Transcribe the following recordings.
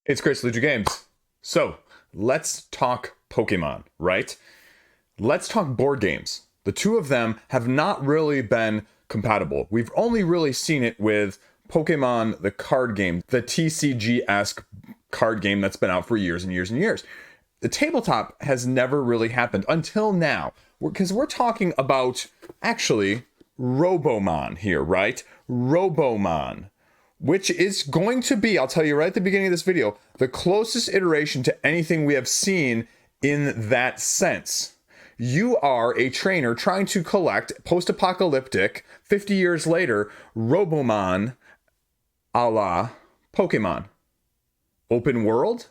It's Chris, Liege Games. So, let's talk Pokemon, right? Let's talk board games. The two of them have not really been compatible. We've only really seen it with Pokemon, the card game, the TCG-esque card game that's been out for years and years and years. The tabletop has never really happened until now, because we're talking about, actually, Robomon here, right? Robomon, which is going to be, I'll tell you right at the beginning of this video, the closest iteration to anything we have seen in that sense. You are a trainer trying to collect post-apocalyptic, 50 years later, Robomon a la Pokemon. Open world,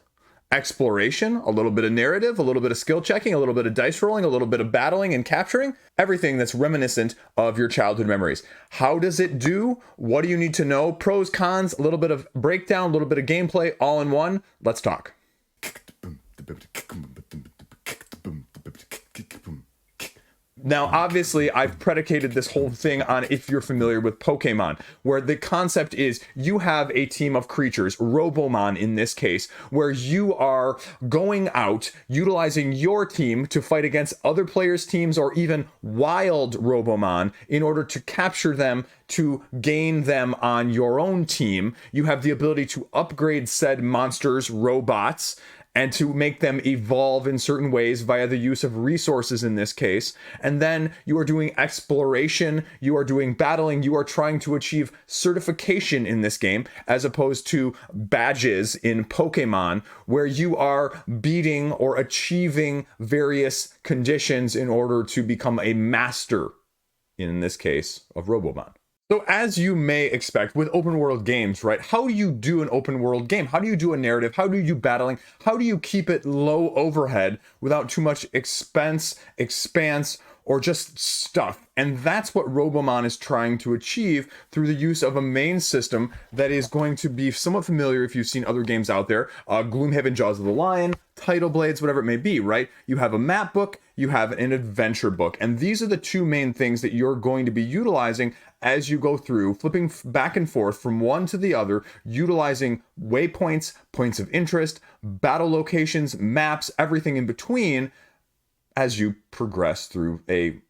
exploration, a little bit of narrative, a little bit of skill checking, a little bit of dice rolling, a little bit of battling and capturing, everything that's reminiscent of your childhood memories. How does it do? What do you need to know? Pros, cons, a little bit of breakdown, a little bit of gameplay, all in one. Let's talk. Now, obviously, I've predicated this whole thing on if you're familiar with Pokemon, where the concept is you have a team of creatures, Robomon in this case, where you are going out, utilizing your team to fight against other players' teams or even wild Robomon in order to capture them, to gain them on your own team. You have the ability to upgrade said monsters, robots, and to make them evolve in certain ways via the use of resources in this case. And then you are doing exploration, you are doing battling, you are trying to achieve certification in this game, as opposed to badges in Pokemon, where you are beating or achieving various conditions in order to become a master, in this case, of Robomon. So as you may expect with open world games, right? How do you do an open world game? How do you do a narrative? How do you do battling? How do you keep it low overhead without too much expense, expanse, or just stuff? And that's what Robomon is trying to achieve through the use of a main system that is going to be somewhat familiar if you've seen other games out there. Gloomhaven, Jaws of the Lion, Tidal Blades, whatever it may be, right? You have a map book, you have an adventure book. And these are the two main things that you're going to be utilizing as you go through, flipping back and forth from one to the other, utilizing waypoints, points of interest, battle locations, maps, everything in between as you progress through a,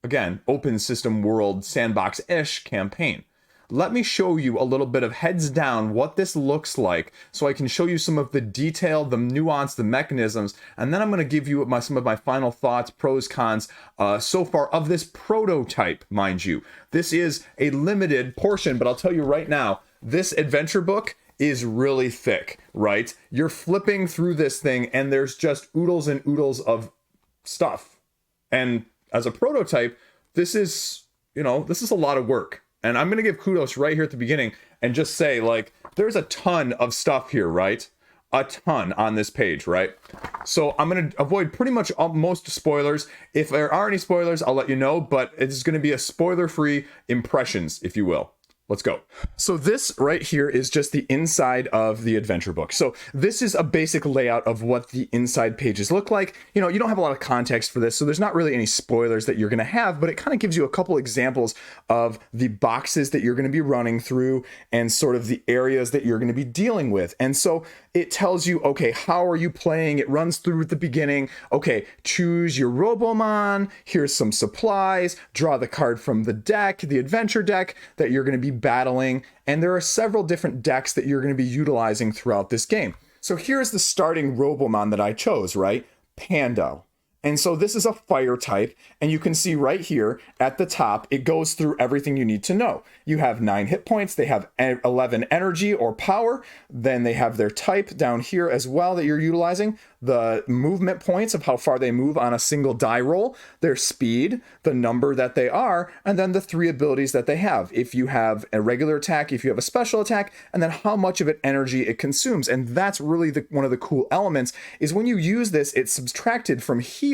again, open system world sandbox-ish campaign. Let me show you a little bit of heads down what this looks like so I can show you some of the detail, the nuance, the mechanisms, and then I'm going to give you some of my final thoughts, pros, cons, so far of this prototype, mind you. This is a limited portion, but I'll tell you right now, this adventure book is really thick, right? You're flipping through this thing and there's just oodles and oodles of stuff. And as a prototype, this is a lot of work. And I'm going to give kudos right here at the beginning and just say, like, there's a ton of stuff here, right? A ton on this page, right? So I'm going to avoid pretty much most spoilers. If there are any spoilers, I'll let you know, but it's going to be a spoiler-free impressions, if you will. Let's go. So this right here is just the inside of the adventure book. So this is a basic layout of what the inside pages look like. You know, you don't have a lot of context for this, so there's not really any spoilers that you're going to have, but it kind of gives you a couple examples of the boxes that you're going to be running through and sort of the areas that you're going to be dealing with. And so it tells you, okay, how are you playing? It runs through at the beginning. Okay, choose your Robomon. Here's some supplies. Draw the card from the deck, the adventure deck that you're going to be battling. And there are several different decks that you're going to be utilizing throughout this game. So here's the starting Robomon that I chose, right? Pando. And so this is a fire type, and you can see right here at the top, it goes through everything you need to know. You have 9 hit points, they have 11 energy or power, then they have their type down here as well that you're utilizing, the movement points of how far they move on a single die roll, their speed, the number that they are, and then the 3 abilities that they have. If you have a regular attack, if you have a special attack, and then how much of it energy it consumes. And that's really one of the cool elements is when you use this, it's subtracted from here.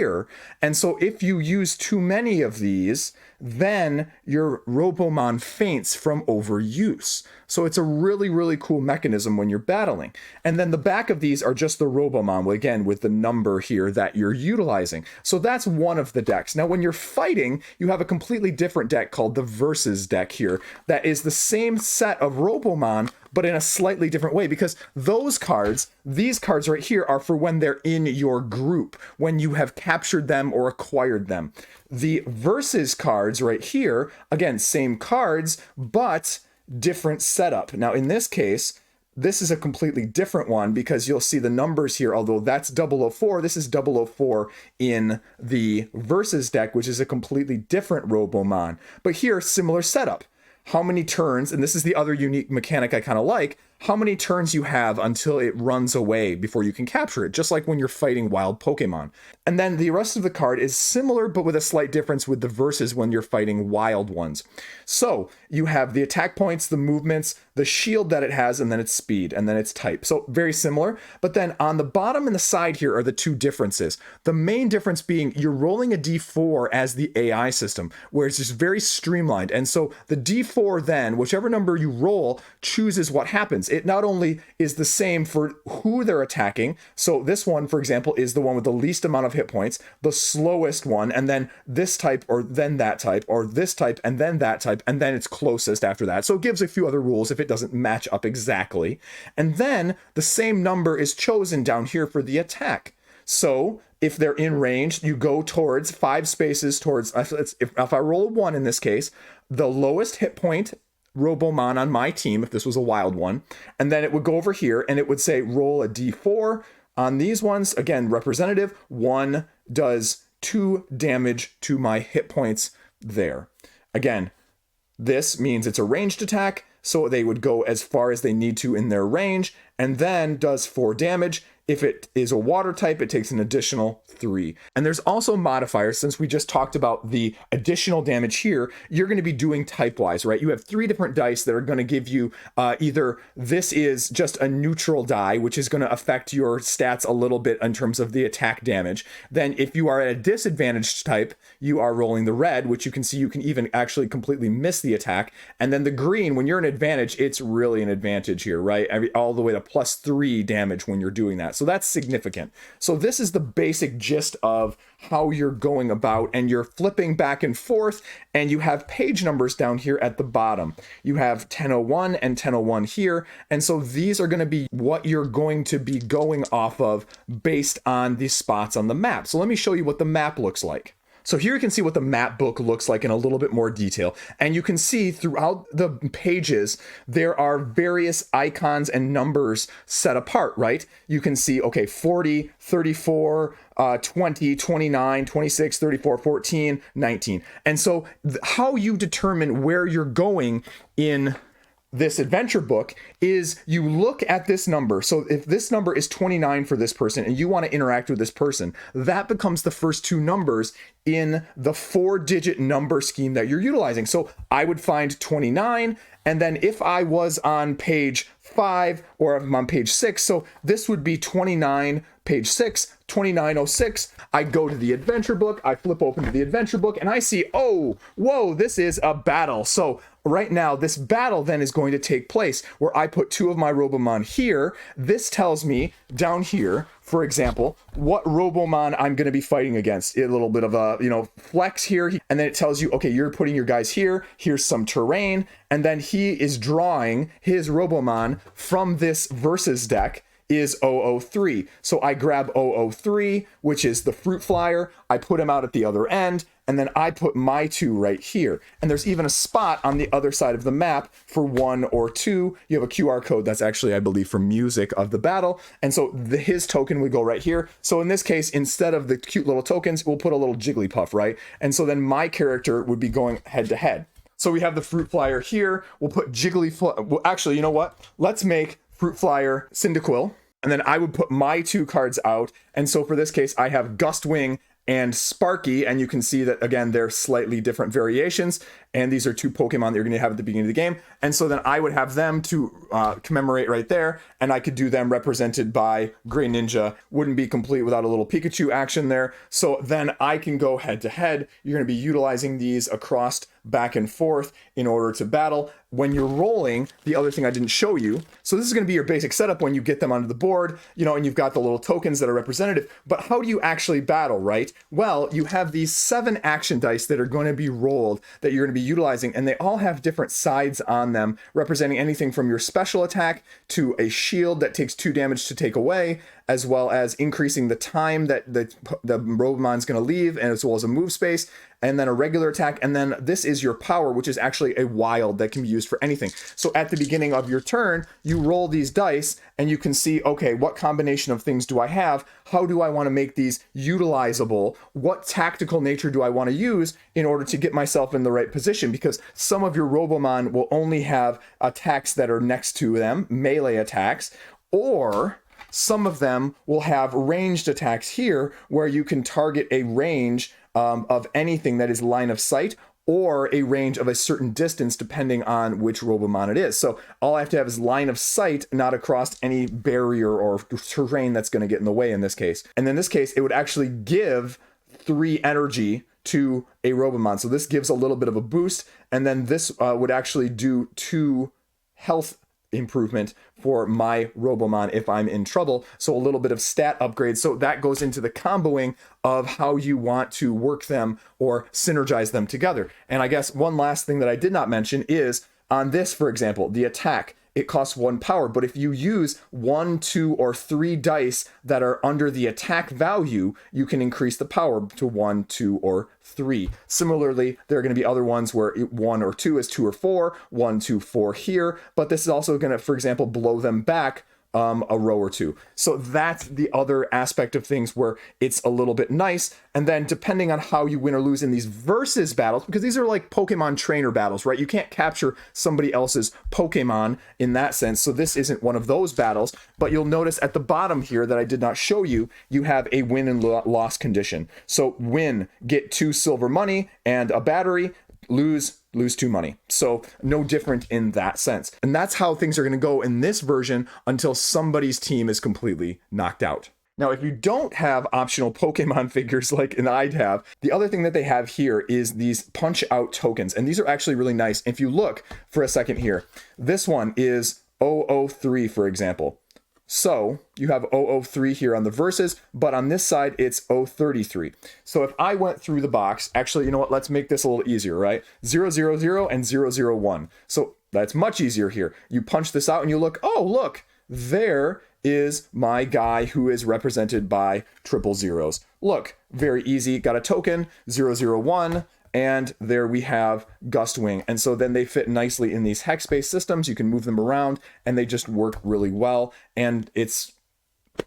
And so if you use too many of these, then your Robomon faints from overuse. So it's a really, really cool mechanism when you're battling. And then the back of these are just the Robomon. Well, again, again, with the number here that you're utilizing. So that's one of the decks. Now, when you're fighting, you have a completely different deck called the Versus deck here that is the same set of Robomon, but in a slightly different way, because these cards right here are for when they're in your group, when you have captured them or acquired them. The Versus cards right here, again, same cards, but different setup. Now, in this case, this is a completely different one because you'll see the numbers here, although that's 004, this is 004 in the Versus deck, which is a completely different Robomon. But here, similar setup. How many turns, and this is the other unique mechanic I kind of like, how many turns you have until it runs away before you can capture it, just like when you're fighting wild Pokemon. And then the rest of the card is similar, but with a slight difference with the Versus when you're fighting wild ones. So you have the attack points, the movements, the shield that it has, and then its speed, and then its type. So very similar, but then on the bottom and the side here are the two differences. The main difference being you're rolling a D4 as the AI system, where it's just very streamlined. And so the D4 then, whichever number you roll, chooses what happens. It not only is the same for who they're attacking, so this one, for example, is the one with the least amount of hit points, the slowest one, and then this type, or then that type, or this type, and then that type, and then it's closest after that. So it gives a few other rules if it doesn't match up exactly. And then the same number is chosen down here for the attack. So if they're in range, you go towards 5 spaces towards, if I roll a 1 in this case, the lowest hit point Robomon on my team, if this was a wild one, and then it would go over here and it would say roll a D4 on these ones. Again, representative, 1 does 2 damage to my hit points there. Again, this means it's a ranged attack, so they would go as far as they need to in their range, and then does 4 damage. If it is a water type, it takes an additional 3. And there's also modifiers. Since we just talked about the additional damage here, you're going to be doing type-wise, right? You have 3 different dice that are going to give you either this is just a neutral die, which is going to affect your stats a little bit in terms of the attack damage. Then if you are at a disadvantaged type, you are rolling the red, which you can see you can even actually completely miss the attack. And then the green, when you're an advantage, it's really an advantage here, right? All the way to +3 damage when you're doing that. So that's significant. So this is the basic gist of how you're going about, and you're flipping back and forth, and you have page numbers down here at the bottom. You have 1001 and 1001 here, and so these are going to be what you're going to be going off of based on the spots on the map. So let me show you what the map looks like. So here you can see what the map book looks like in a little bit more detail. And you can see throughout the pages, there are various icons and numbers set apart, right? You can see, okay, 40, 34, 20, 29, 26, 34, 14, 19. And so how you determine where you're going in this adventure book is you look at this number. So if this number is 29 for this person and you want to interact with this person, that becomes the first 2 numbers in the 4-digit number scheme that you're utilizing. So I would find 29, and then if I was on page 5 or I'm on page 6, so this would be 29, page 6, 2906. I go to the adventure book, I flip open to the adventure book, and I see, oh, whoa, this is a battle. So right now, this battle then is going to take place where I put 2 of my Robomon here. This tells me down here, for example, what Robomon I'm going to be fighting against. A little bit of a, flex here. And then it tells you, okay, you're putting your guys here. Here's some terrain. And then he is drawing his Robomon from this Versus deck is 003. So I grab 003, which is the fruit flyer. I put him out at the other end, and then I put my 2 right here. And there's even a spot on the other side of the map for 1 or 2. You have a QR code that's actually, I believe, for music of the battle. And so his token would go right here. So in this case, instead of the cute little tokens, we'll put a little Jigglypuff, right? And so then my character would be going head to head. So we have the fruit flyer here. We'll put well, actually, you know what? Let's make fruit flyer Cyndaquil. And then I would put my 2 cards out. And so for this case, I have Gustwing and Sparky, and you can see that, again, they're slightly different variations, and these are 2 Pokemon that you're going to have at the beginning of the game. And so then I would have them to commemorate right there, and I could do them represented by Gray Ninja. Wouldn't be complete without a little Pikachu action there. So then I can go head to head. You're going to be utilizing these across back and forth in order to battle. When you're rolling, the other thing I didn't show you, so this is going to be your basic setup when you get them onto the board, you know, and you've got the little tokens that are representative, but how do you actually battle, right? Well, you have these 7 action dice that are going to be rolled that you're going to be utilizing, and they all have different sides on them, representing anything from your special attack to a shield that takes 2 damage to take away, as well as increasing the time that the Robomon's going to leave, and as well as a move space, and then a regular attack, and then this is your power, which is actually a wild that can be used for anything. So at the beginning of your turn, you roll these dice, and you can see, okay, what combination of things do I have? How do I want to make these utilizable? What tactical nature do I want to use in order to get myself in the right position? Because some of your Robomon will only have attacks that are next to them, melee attacks, or some of them will have ranged attacks here where you can target a range of anything that is line of sight, or a range of a certain distance depending on which Robomon it is. So all I have to have is line of sight, not across any barrier or terrain that's going to get in the way in this case. And in this case, it would actually give 3 energy to a Robomon. So this gives a little bit of a boost, and then this would actually do 2 health improvement for my Robomon if I'm in trouble. So a little bit of stat upgrade. So that goes into the comboing of how you want to work them or synergize them together. And I guess one last thing that I did not mention is on this, for example, the attack, it costs 1 power, but if you use 1, 2, or 3 dice that are under the attack value, you can increase the power to 1, 2, or 3. Similarly, there are going to be other ones where 1 or 2 is 2 or 4, 1, 2, 4 here, but this is also going to, for example, blow them back a row or 2. So that's the other aspect of things where it's a little bit nice. And then depending on how you win or lose in these versus battles, because these are like Pokemon trainer battles, right? You can't capture somebody else's Pokemon in that sense. So this isn't one of those battles, but you'll notice at the bottom here that I did not show you, you have a win and loss condition. So win, get 2 silver money and a battery. Lose 2 money. So no different in that sense. And that's how things are going to go in this version until somebody's team is completely knocked out. Now, if you don't have optional Pokemon figures like I'd have, the other thing that they have here is these punch out tokens. And these are actually really nice. If you look for a second here, this one is 003, for example. So you have 003 here on the verses, but on this side, it's 033. So if I went through the box, actually, you know what? Let's make this a little easier, right? 000 and 001. So that's much easier here. You punch this out and you look, oh, look, there is my guy who is represented by 000. Look, very easy. Got a token, 001. And there we have Gustwing. And so then they fit nicely in these hex-based systems. You can move them around and they just work really well. And it's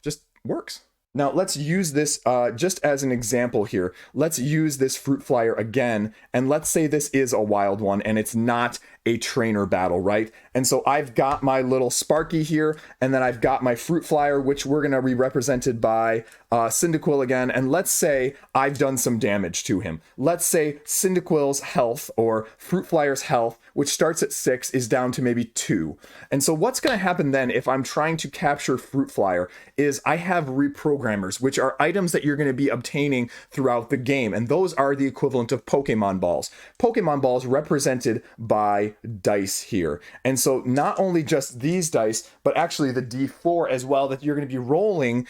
just works. Now let's use this just as an example here. Let's use this fruit flyer again. And let's say this is a wild one and it's not a trainer battle, right? And so I've got my little Sparky here, and then I've got my fruit flyer, which we're going to be represented by Cyndaquil again. And let's say I've done some damage to him. Let's say Cyndaquil's health or fruit flyer's health, which starts at 6, is down to maybe 2. And so what's going to happen then if I'm trying to capture fruit flyer is I have reprogrammers, which are items that you're going to be obtaining throughout the game. And those are the equivalent of Pokemon balls. Pokemon balls represented by dice here. And so not only just these dice, but actually the D4 as well that you're going to be rolling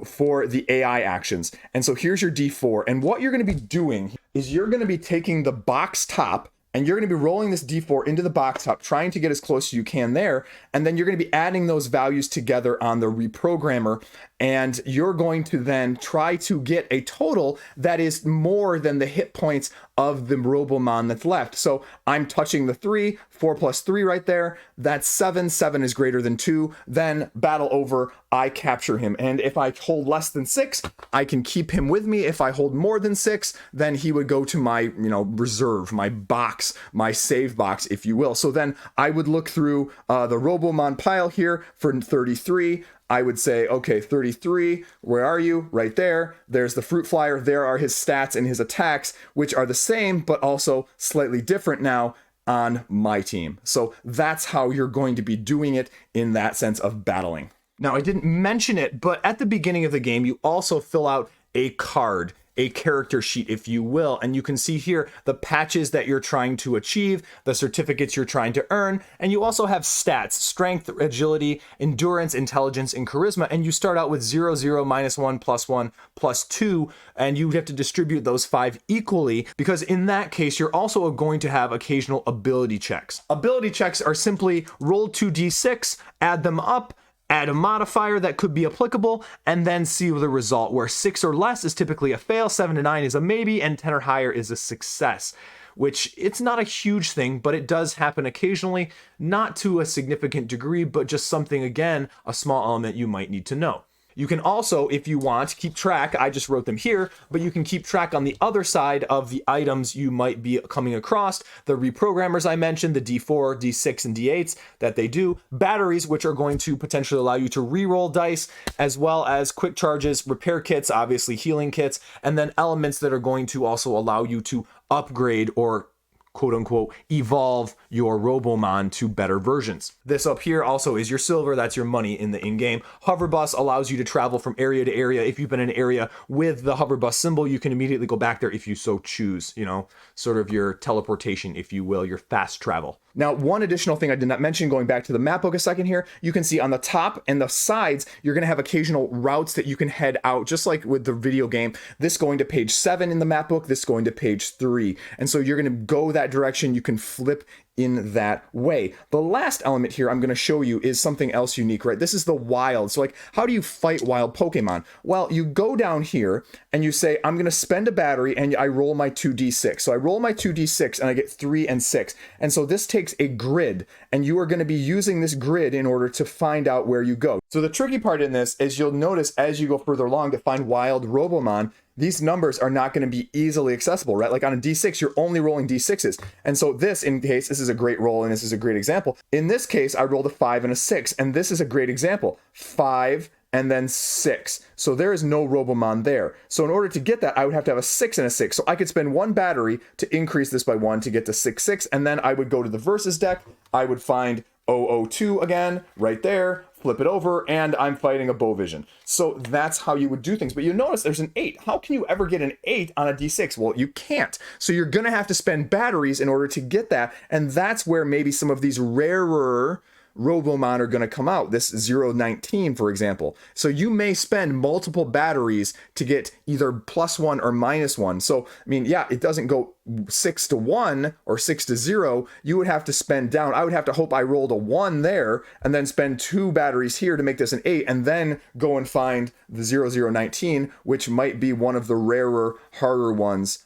for the AI actions. And so here's your D4. And what you're going to be doing is you're going to be taking the box top and you're going to be rolling this D4 into the box top, trying to get as close as you can there. And then you're going to be adding those values together on the reprogrammer. And you're going to then try to get a total that is more than the hit points of the Robomon that's left. So I'm touching the 3, 4 plus 3 right there. That's 7. 7 is greater than 2. Then battle over, I capture him. And if I hold less than 6, I can keep him with me. If I hold more than 6, then he would go to my, reserve, my box, my save box, if you will. So then I would look through the Robomon pile here for 33. I would say, okay, 33, where are you? Right there. There's the fruit flyer. There are his stats and his attacks, which are the same, but also slightly different now on my team. So that's how you're going to be doing it in that sense of battling. Now, I didn't mention it, but at the beginning of the game, you also fill out a card. a character sheet, if you will. And you can see here the patches that you're trying to achieve, the certificates you're trying to earn, and you also have stats: strength, agility, endurance, intelligence, and charisma. And you start out with 0, 0, -1, +1, +2, and you have to distribute those 5 equally, because in that case, you're also going to have occasional ability checks. Ability checks are simply roll 2d6, add them up, add a modifier that could be applicable, and then see the result, where 6 or less is typically a fail, 7 to 9 is a maybe, and 10 or higher is a success. Which, it's not a huge thing, but it does happen occasionally, not to a significant degree, but just something, again, a small element you might need to know. You can also, if you want, keep track. I just wrote them here, but you can keep track on the other side of the items you might be coming across. The reprogrammers I mentioned, the D4, D6, and D8s that they do. Batteries, which are going to potentially allow you to re-roll dice, as well as quick charges, repair kits, obviously healing kits, and then elements that are going to also allow you to upgrade or quote unquote evolve your Robomon to better versions. This up here also is your silver, that's your money in the in-game. Hover bus allows you to travel from area to area. If you've been in an area with the hover bus symbol, you can immediately go back there if you so choose, you know, sort of your teleportation, if you will, your fast travel. Now, one additional thing I did not mention, going back to the map book a second here, you can see on the top and the sides, you're going to have occasional routes that you can head out, just like with the video game. This going to page 7 in the map book, this going to page 3. And so you're going to go that direction. You can flip in that way. The last element here I'm going to show you is something else unique, right? This is the wild. So like, how do you fight wild Pokemon? Well, you go down here and you say, I'm going to spend a battery, and I roll my 2d6. So I roll my 2d6 and I get 3 and 6. And so this takes a grid, and you are going to be using this grid in order to find out where you go. So the tricky part in this is you'll notice as you go further along to find wild Robomon, these numbers are not going to be easily accessible, right? Like on a D6, you're only rolling D6s. And so this, in case, this is a great roll and this is a great example. In this case, I rolled a 5 and a 6, and this is a great example. 5 and then 6. So there is no Robomon there. So in order to get that, I would have to have a 6 and a 6. So I could spend 1 battery to increase this by 1 to get to 6, 6. And then I would go to the versus deck. I would find 002 again, right there, flip it over, and I'm fighting a Bovision. So that's how you would do things. But you notice there's an 8. How can you ever get an 8 on a D6? Well, you can't. So you're going to have to spend batteries in order to get that. And that's where maybe some of these rarer Robomon are going to come out. This 019, for example. So you may spend multiple batteries to get either +1 or -1. So, I mean, yeah, it doesn't go 6 to 1 or 6 to 0. You would have to spend down. I would have to hope I rolled a 1 there and then spend 2 batteries here to make this an 8, and then go and find the 0019, which might be one of the rarer, harder ones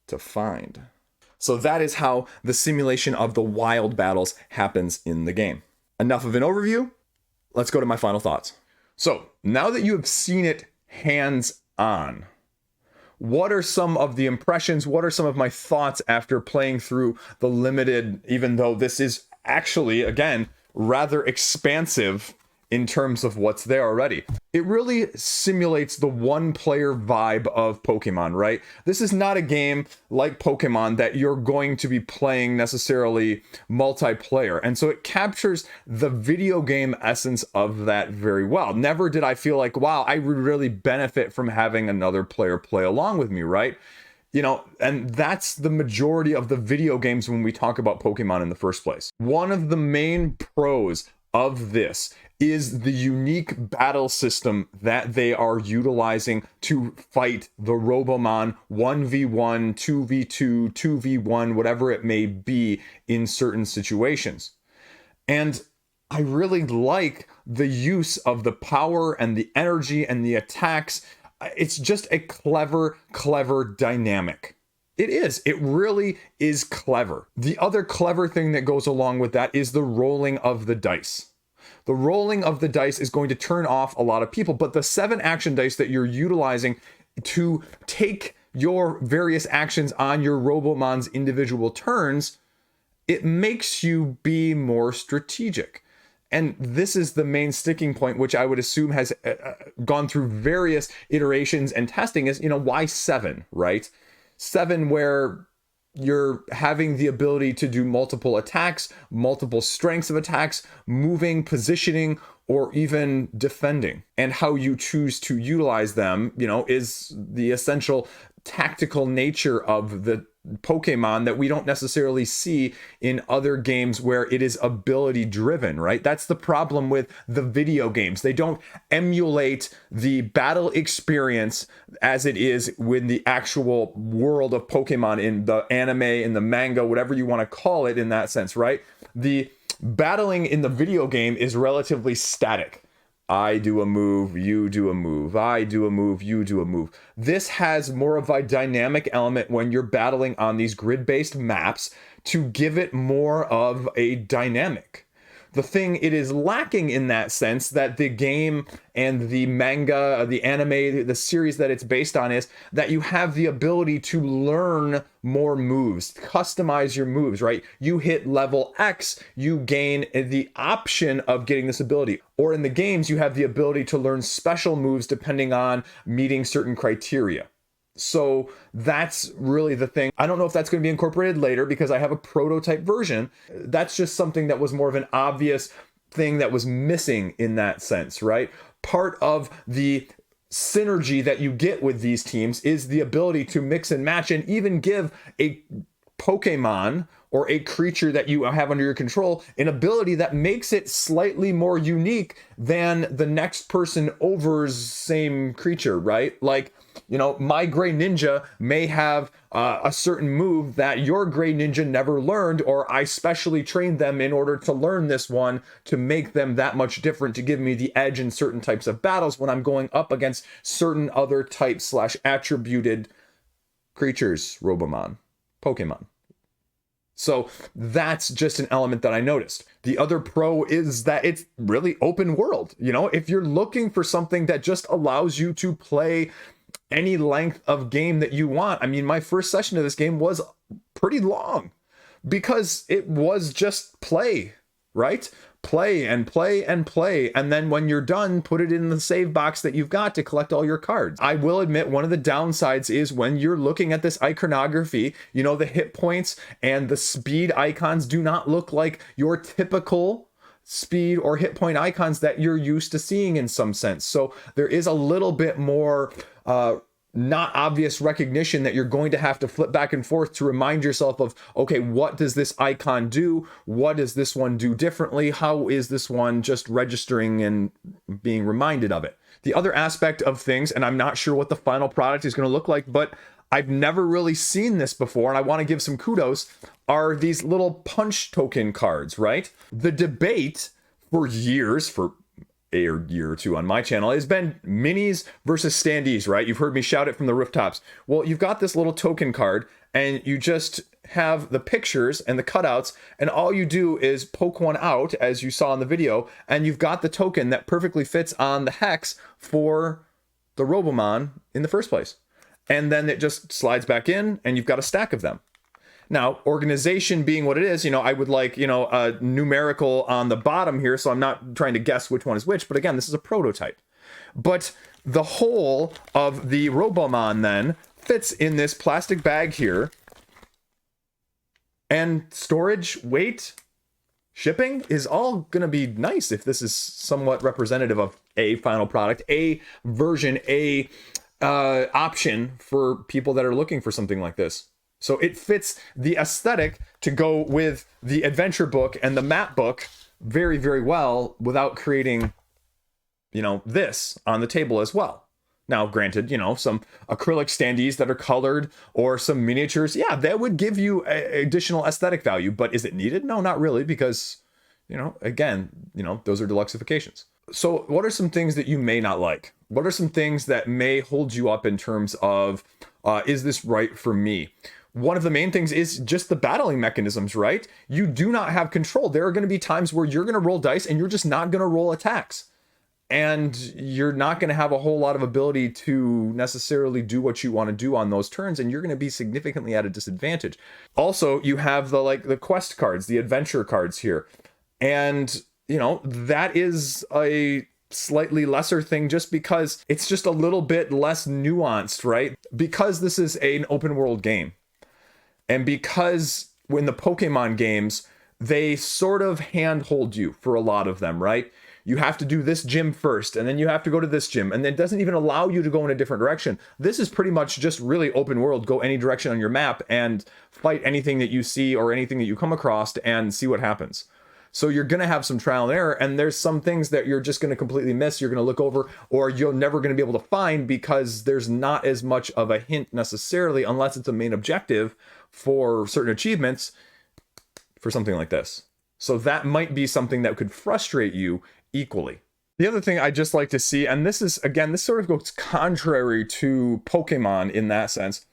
to find. So that is how the simulation of the wild battles happens in the game. Enough of an overview. Let's go to my final thoughts. So now that you have seen it hands-on, what are some of the impressions? What are some of my thoughts after playing through the limited, even though this is actually, again, rather expansive in terms of what's there already? It really simulates the one-player vibe of Pokemon, right? This is not a game like Pokemon that you're going to be playing necessarily multiplayer. And so it captures the video game essence of that very well. Never did I feel like, wow, I would really benefit from having another player play along with me, right? You know, and that's the majority of the video games when we talk about Pokemon in the first place. One of the main pros of this is the unique battle system that they are utilizing to fight the Robomon 1v1, 2v2, 2v1, whatever it may be in certain situations. And I really like the use of the power and the energy and the attacks. It's just a clever dynamic. It is. It really is clever. The other clever thing that goes along with that is the rolling of the dice. The rolling of the dice is going to turn off a lot of people, but the 7 action dice that you're utilizing to take your various actions on your Robomon's individual turns, it makes you be more strategic. And this is the main sticking point, which I would assume has gone through various iterations and testing, is, you know, why 7, right? 7 where you're having the ability to do multiple attacks, multiple strengths of attacks, moving, positioning, or even defending. And how you choose to utilize them, you know, is the essential tactical nature of the Pokemon that we don't necessarily see in other games where it is ability driven, right? That's the problem with the video games. They don't emulate the battle experience as it is with the actual world of Pokemon in the anime, in the manga, whatever you want to call it in that sense, right? The battling in the video game is relatively static. I do a move, you do a move, I do a move, you do a move. This has more of a dynamic element when you're battling on these grid-based maps to give it more of a dynamic. The thing it is lacking in that sense that the game and the manga, the anime, the series that it's based on is that you have the ability to learn more moves, customize your moves, right? You hit level X, you gain the option of getting this ability. Or in the games, you have the ability to learn special moves depending on meeting certain criteria. So that's really the thing. I don't know if that's going to be incorporated later because I have a prototype version. That's just something that was more of an obvious thing that was missing in that sense, right? Part of the synergy that you get with these teams is the ability to mix and match and even give a Pokemon or a creature that you have under your control an ability that makes it slightly more unique than the next person over's same creature, right? Like, you know, my Gray Ninja may have a certain move that your Gray Ninja never learned, or I specially trained them in order to learn this one to make them that much different, to give me the edge in certain types of battles when I'm going up against certain other types / attributed creatures, Robomon, Pokemon. So that's just an element that I noticed. The other pro is that it's really open world. You know, if you're looking for something that just allows you to play any length of game that you want. I mean, my first session of this game was pretty long because it was just play, right? Play and play and play. And then when you're done, put it in the save box that you've got to collect all your cards. I will admit one of the downsides is when you're looking at this iconography, you know, the hit points and the speed icons do not look like your typical speed or hit point icons that you're used to seeing in some sense. So there is a little bit more not obvious recognition that you're going to have to flip back and forth to remind yourself of, okay, what does this icon do? What does this one do differently? How is this one just registering and being reminded of it? The other aspect of things, and I'm not sure what the final product is going to look like, but I've never really seen this before, and I want to give some kudos, are these little punch token cards, right? The debate for years, for a year or two on my channel, has been minis versus standees, right? You've heard me shout it from the rooftops. Well, you've got this little token card, and you just have the pictures and the cutouts, and all you do is poke one out, as you saw in the video, and you've got the token that perfectly fits on the hex for the Robomon in the first place. And then it just slides back in, and you've got a stack of them. Now, organization being what it is, you know, I would like, you know, a numerical on the bottom here, so I'm not trying to guess which one is which, but again, this is a prototype. But the whole of the Robomon then fits in this plastic bag here, and storage, weight, shipping is all going to be nice if this is somewhat representative of a final product, a version, a option for people that are looking for something like this. So it fits the aesthetic to go with the adventure book and the map book very, very well without creating, you know, this on the table as well. Now, granted, you know, some acrylic standees that are colored or some miniatures, yeah, that would give you additional aesthetic value, but is it needed? No, not really, because, you know, again, you know, those are deluxifications. So what are some things that you may not like? What are some things that may hold you up in terms of, is this right for me? One of the main things is just the battling mechanisms, right? You do not have control. There are going to be times where you're going to roll dice and you're just not going to roll attacks. And you're not going to have a whole lot of ability to necessarily do what you want to do on those turns, and you're going to be significantly at a disadvantage. Also, you have the quest cards, the adventure cards here. And, you know, that is a slightly lesser thing just because it's just a little bit less nuanced, right? Because this is an open world game. And because when the Pokemon games, they sort of handhold you for a lot of them, right? you have to do this gym first, and then you have to go to this gym, and it doesn't even allow you to go in a different direction. This is pretty much just really open world, go any direction on your map and fight anything that you see or anything that you come across and see what happens. So you're going to have some trial and error, and there's some things that you're just going to completely miss, you're going to look over, or you're never going to be able to find because there's not as much of a hint necessarily, unless it's a main objective for certain achievements for something like this. So that might be something that could frustrate you equally. The other thing I just like to see, and this is, again, this sort of goes contrary to Pokemon in that sense,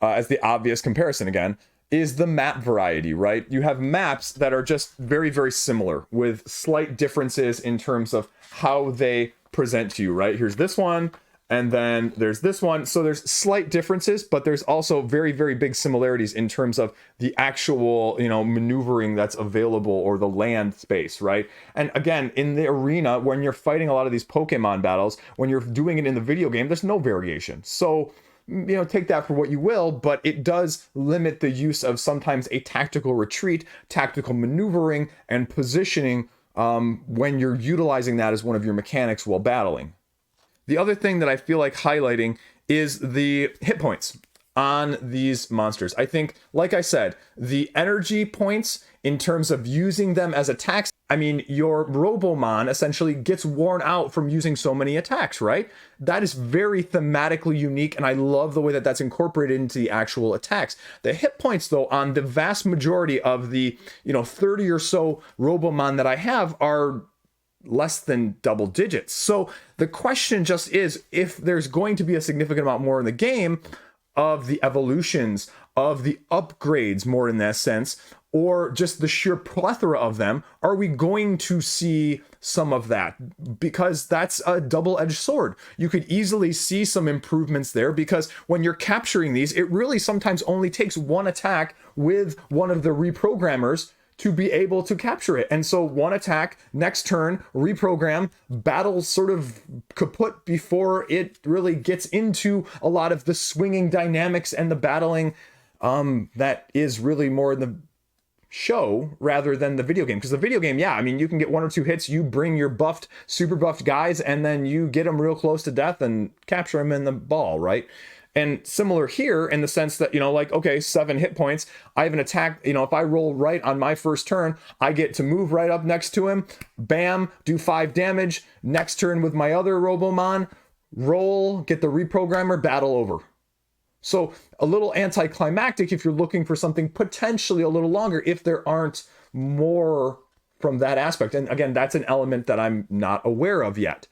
as the obvious comparison again, is the map variety, right? You have maps that are just very, very similar with slight differences in terms of how they present to you, right? Here's this one, and then there's this one. So there's slight differences, but there's also very, very big similarities in terms of the actual, maneuvering that's available or the land space, right? And again, in the arena, when you're fighting a lot of these Pokemon battles, when you're doing it in the video game, there's no variation. So take that for what you will, but it does limit the use of sometimes a tactical retreat, tactical maneuvering, and positioning when you're utilizing that as one of your mechanics while battling. The other thing that I feel like highlighting is the hit points on these monsters. I think, like I said, the energy points in terms of using them as attacks, your Robomon essentially gets worn out from using so many attacks, right? That is very thematically unique, and I love the way that that's incorporated into the actual attacks. The hit points, though, on the vast majority of the 30 or so Robomon that I have are less than double digits. So the question just is, if there's going to be a significant amount more in the game of the evolutions, of the upgrades more in that sense, or just the sheer plethora of them, are we going to see some of that? Because that's a double-edged sword. You could easily see some improvements there, because when you're capturing these, it really sometimes only takes one attack with one of the reprogrammers to be able to capture it. And so one attack, next turn, reprogram, battle sort of kaput before it really gets into a lot of the swinging dynamics and the battling that is really more in the show rather than the video game. Because the video game, you can get one or two hits, you bring your super buffed guys, and then you get them real close to death and capture them in the ball, right? And similar here in the sense that, 7 hit points, I have an attack, if I roll right on my first turn, I get to move right up next to him, bam, do 5 damage, next turn with my other Robomon, roll, get the reprogrammer, battle over. So a little anticlimactic if you're looking for something potentially a little longer, if there aren't more from that aspect. And again, that's an element that I'm not aware of yet.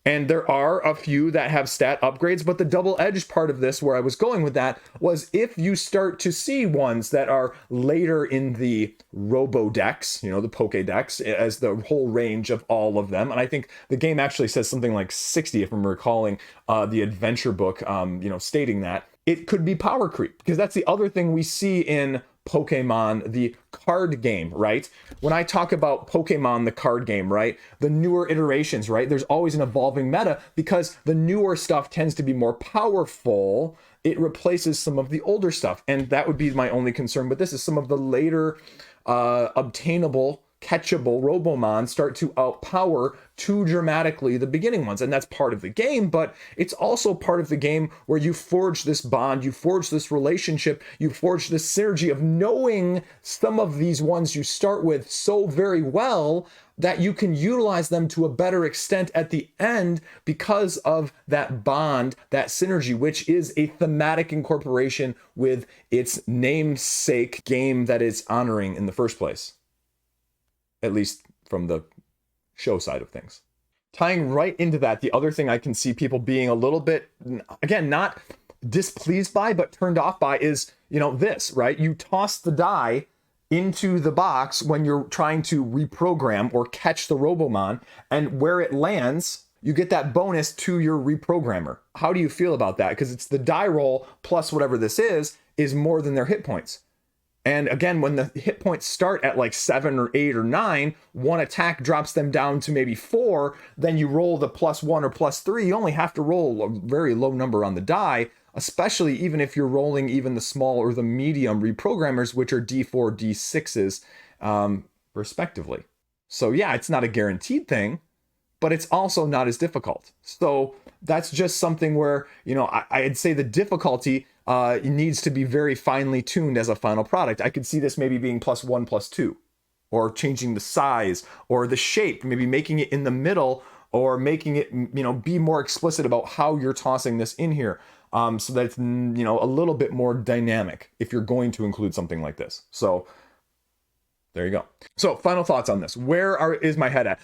And there are a few that have stat upgrades, but the double-edged part of this, where I was going with that, was if you start to see ones that are later in the Robodex, the Pokédex, as the whole range of all of them. And I think the game actually says something like 60, if I'm recalling the adventure book, stating that. It could be power creep, because that's the other thing we see in Pokemon, the card game, right? When I talk about Pokemon, the card game, right? The newer iterations, right? There's always an evolving meta, because the newer stuff tends to be more powerful. It replaces some of the older stuff. And that would be my only concern with this, is some of the later obtainable, catchable Robomon start to outpower too dramatically the beginning ones. And that's part of the game, but it's also part of the game where you forge this bond, you forge this relationship, you forge this synergy of knowing some of these ones you start with so very well that you can utilize them to a better extent at the end because of that bond, that synergy, which is a thematic incorporation with its namesake game that it's honoring in the first place. At least from the show side of things. Tying right into that, the other thing I can see people being a little bit, again, not displeased by, but turned off by is, this, right? You toss the die into the box when you're trying to reprogram or catch the Robomon, and where it lands, you get that bonus to your reprogrammer. How do you feel about that? Because it's the die roll plus whatever this is more than their hit points. And again, when the hit points start at like 7 or 8 or 9, one attack drops them down to maybe 4, then you roll the +1 or +3. You only have to roll a very low number on the die, especially even if you're rolling even the small or the medium reprogrammers, which are D4, D6s, respectively. So yeah, it's not a guaranteed thing, but it's also not as difficult. So that's just something where, you know, I'd say the difficulty needs to be very finely tuned as a final product. I could see this maybe being +1, +2, or changing the size or the shape, maybe making it in the middle, or making it, you know, be more explicit about how you're tossing this in here, so that it's, you know, a little bit more dynamic if you're going to include something like this. So there you go. So final thoughts on this. Where is my head at?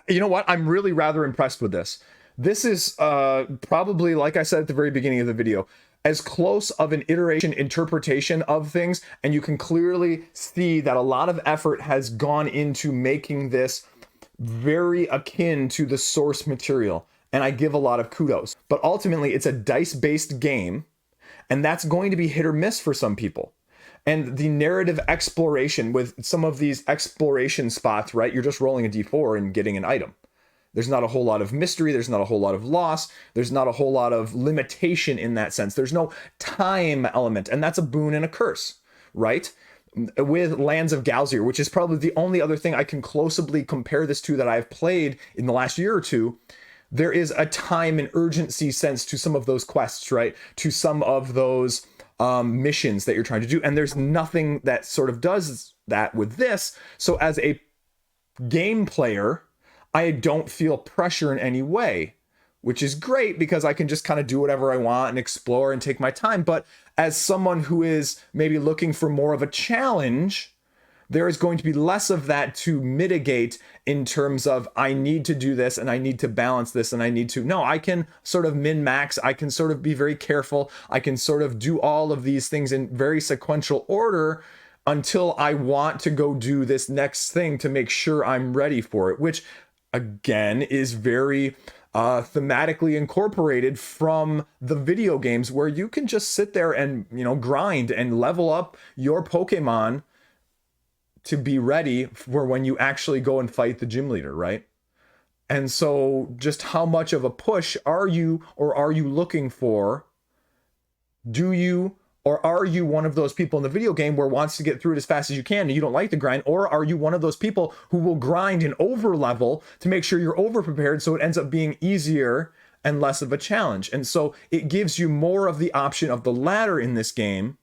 You know what? I'm really rather impressed with this. This is probably, like I said at the very beginning of the video, as close of an iteration interpretation of things, and you can clearly see that a lot of effort has gone into making this very akin to the source material, and I give a lot of kudos. But ultimately, it's a dice-based game, and that's going to be hit or miss for some people. And the narrative exploration with some of these exploration spots, right? You're just rolling a d4 and getting an item. There's not a whole lot of mystery. There's not a whole lot of loss. There's not a whole lot of limitation in that sense. There's no time element, and that's a boon and a curse, right? With Lands of Galzier, which is probably the only other thing I can closely compare this to that I've played in the last year or two, there is a time and urgency sense to some of those quests, right? To some of those missions that you're trying to do. And there's nothing that sort of does that with this. So as a game player, I don't feel pressure in any way, which is great because I can just kind of do whatever I want and explore and take my time. But as someone who is maybe looking for more of a challenge, there is going to be less of that to mitigate in terms of I need to do this and I need to balance this and I need to. No, I can sort of min-max. I can sort of be very careful. I can sort of do all of these things in very sequential order until I want to go do this next thing to make sure I'm ready for it, which again is very thematically incorporated from the video games where you can just sit there and, you know, grind and level up your Pokemon to be ready for when you actually go and fight the gym leader, right? And so just how much of a push are you, or are you looking for? Do you, or are you one of those people in the video game where wants to get through it as fast as you can and you don't like the grind? Or are you one of those people who will grind and over level to make sure you're over prepared so it ends up being easier and less of a challenge? And so it gives you more of the option of the latter in this game,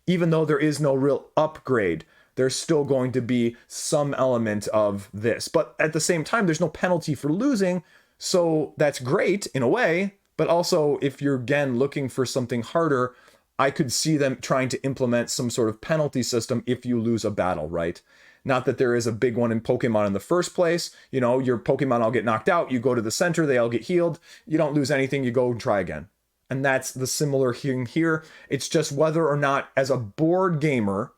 even though there is no real upgrade. There's still going to be some element of this. But at the same time, there's no penalty for losing. So that's great in a way. But also, if you're, again, looking for something harder, I could see them trying to implement some sort of penalty system if you lose a battle, right? Not that there is a big one in Pokemon in the first place. You know, your Pokemon all get knocked out. You go to the center. They all get healed. You don't lose anything. You go and try again. And that's the similar thing here. It's just whether or not, as a board gamer,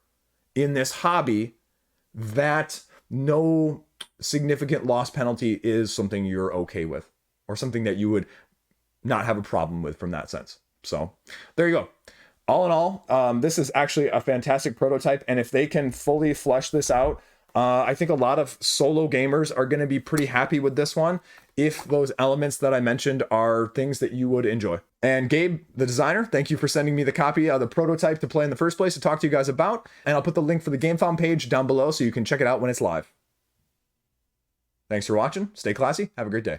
in this hobby, that no significant loss penalty is something you're okay with, or something that you would not have a problem with from that sense. So there you go. All in all, this is actually a fantastic prototype, and if they can fully flesh this out, I think a lot of solo gamers are going to be pretty happy with this one if those elements that I mentioned are things that you would enjoy. And Gabe, the designer, thank you for sending me the copy of the prototype to play in the first place to talk to you guys about. And I'll put the link for the Gamefound page down below so you can check it out when it's live. Thanks for watching. Stay classy. Have a great day.